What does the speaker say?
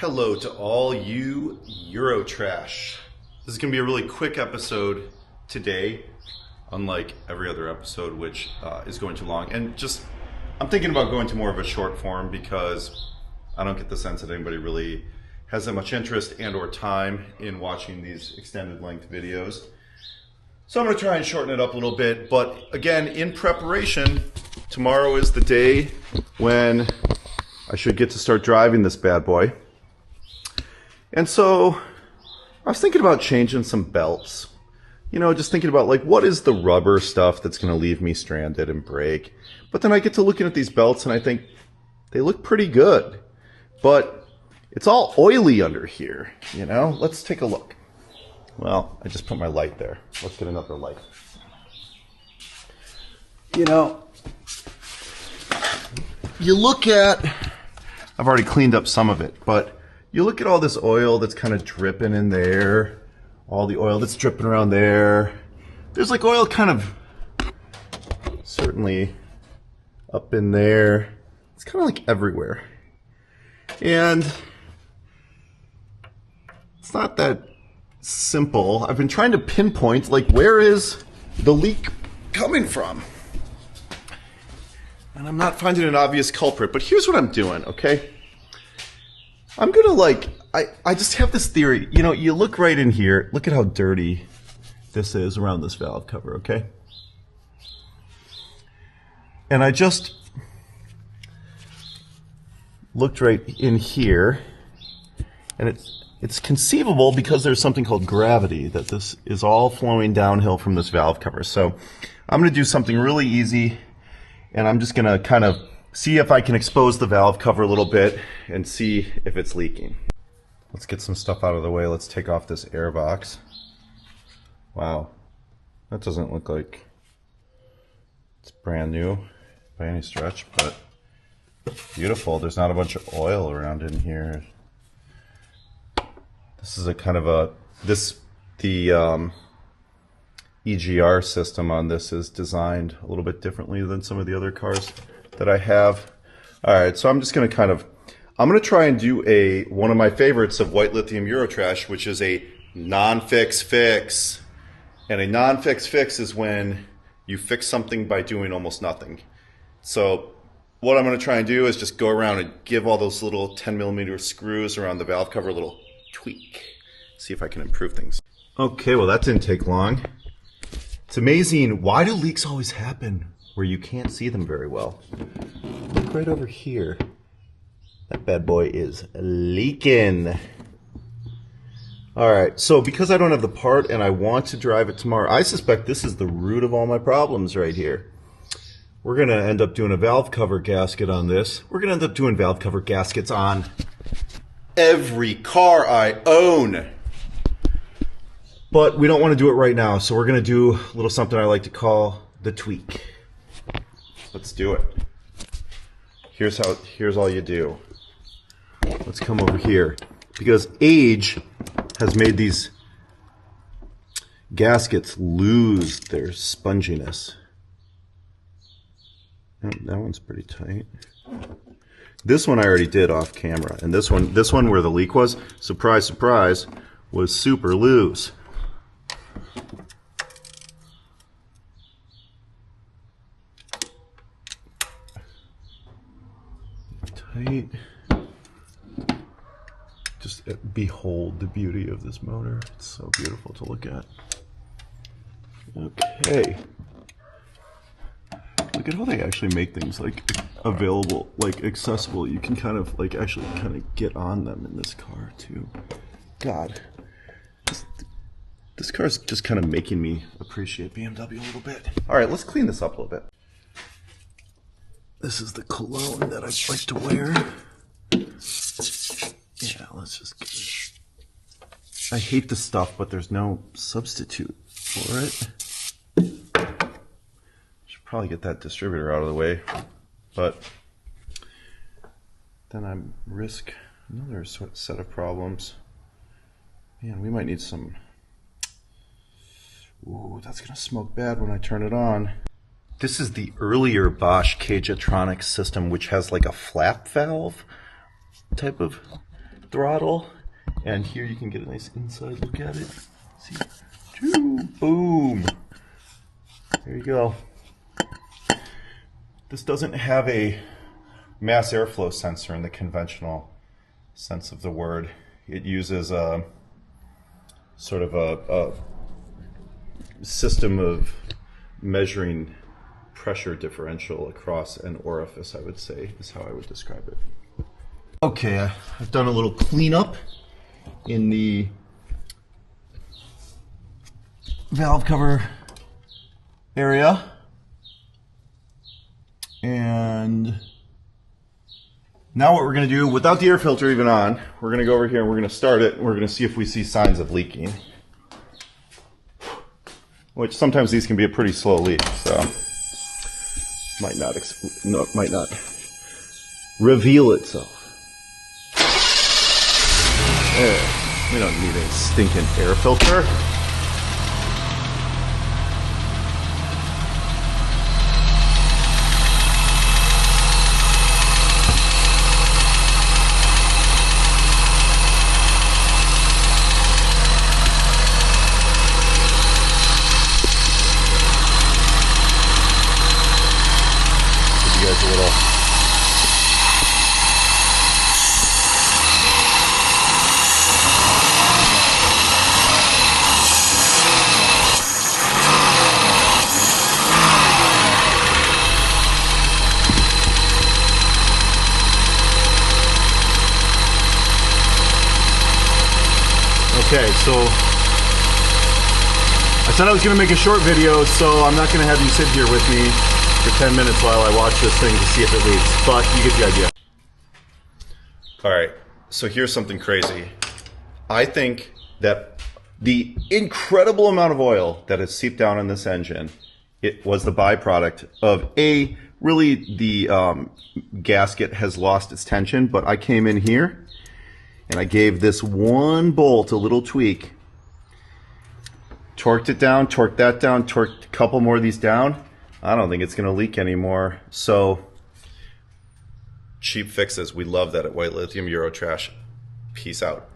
hello to all you Eurotrash. This is going to be a really quick episode today, unlike every other episode, which is going too long. And I'm thinking about going to more of a short form because I don't get the sense that anybody really has that much interest and or time in watching these extended length videos. So I'm going to try and shorten it up a little bit. But again, in preparation, tomorrow is the day when I should get to start driving this bad boy. And so I was thinking about changing some belts. You know, just thinking about like, what is the rubber stuff that's going to leave me stranded and break? But then I get to looking at these belts and I think they look pretty good. But it's all oily under here, you know? Let's take a look. Well, I just put my light there. Let's get another light. You know, you look at, I've already cleaned up some of it, but you look at all this oil that's kind of dripping in there, all the oil that's dripping around there. There's like oil kind of certainly up in there. It's kind of like everywhere. And it's not that simple. I've been trying to pinpoint, like, where is the leak coming from? And I'm not finding an obvious culprit, but here's what I'm doing, okay? I'm gonna I just have this theory. You know, you look right in here, look at how dirty this is around this valve cover, okay? And I just looked right in here, and it's conceivable because there's something called gravity that this is all flowing downhill from this valve cover. So I'm gonna do something really easy, and I'm just gonna kind of see if I can expose the valve cover a little bit and see if it's leaking. Let's get some stuff out of the way. Let's take off this air box. Wow, that doesn't look like it's brand new by any stretch, but beautiful. There's not a bunch of oil around in here. This is a kind of a, the EGR system on this is designed a little bit differently than some of the other cars that I have. All right, so I'm just going to I'm going to try and do one of my favorites of white lithium Eurotrash, which is a non-fix fix. And a non-fix fix is when you fix something by doing almost nothing. So what I'm going to try and do is just go around and give all those little 10mm screws around the valve cover a little tweak. See if I can improve things. Okay, well that didn't take long. It's amazing. Why do leaks always happen where you can't see them very well? Look right over here. That bad boy is leaking. Alright, so because I don't have the part and I want to drive it tomorrow, I suspect this is the root of all my problems right here. We're going to end up doing a valve cover gasket on this. We're going to end up doing valve cover gaskets on every car I own. But we don't want to do it right now, so we're going to do a little something I like to call the tweak. Let's do it. Here's all you do. Let's come over here. Because age has made these gaskets lose their sponginess. Oh, that one's pretty tight. This one I already did off camera, and this one where the leak was, surprise, surprise, was super loose. Tight. Just behold the beauty of this motor. It's so beautiful to look at. Okay. Look at how they actually make things like available, like accessible. You can kind of like actually kind of get on them in this car too. God, this car is just kind of making me appreciate BMW a little bit. All right, let's clean this up a little bit. This is the cologne that I like to wear. Yeah, let's just get it. I hate this stuff, but there's no substitute for it. Should probably get that distributor out of the way, but then I risk another set of problems. Man, we might need some. Ooh, that's gonna smoke bad when I turn it on. This is the earlier Bosch Cagetronics system, which has like a flap valve type of throttle, and here you can get a nice inside look at it. See, boom. There you go. This doesn't have a mass airflow sensor in the conventional sense of the word. It uses a sort of a system of measuring pressure differential across an orifice, I would say, is how I would describe it. Okay, I've done a little cleanup in the valve cover area, and now what we're going to do, without the air filter even on, we're going to go over here and we're going to start it, and we're going to see if we see signs of leaking, which sometimes these can be a pretty slow leak, so might not reveal itself. We don't need a stinking air filter. Give you guys a little. Okay, so I said I was going to make a short video, so I'm not going to have you sit here with me for 10 minutes while I watch this thing to see if it leaks, but you get the idea. Alright, so here's something crazy. I think that the incredible amount of oil that has seeped down in this engine, it was the byproduct of really the gasket has lost its tension, but I came in here and I gave this one bolt a little tweak, torqued it down, torqued that down, torqued a couple more of these down. I don't think it's going to leak anymore. So, cheap fixes. We love that at White Lithium Eurotrash. Peace out.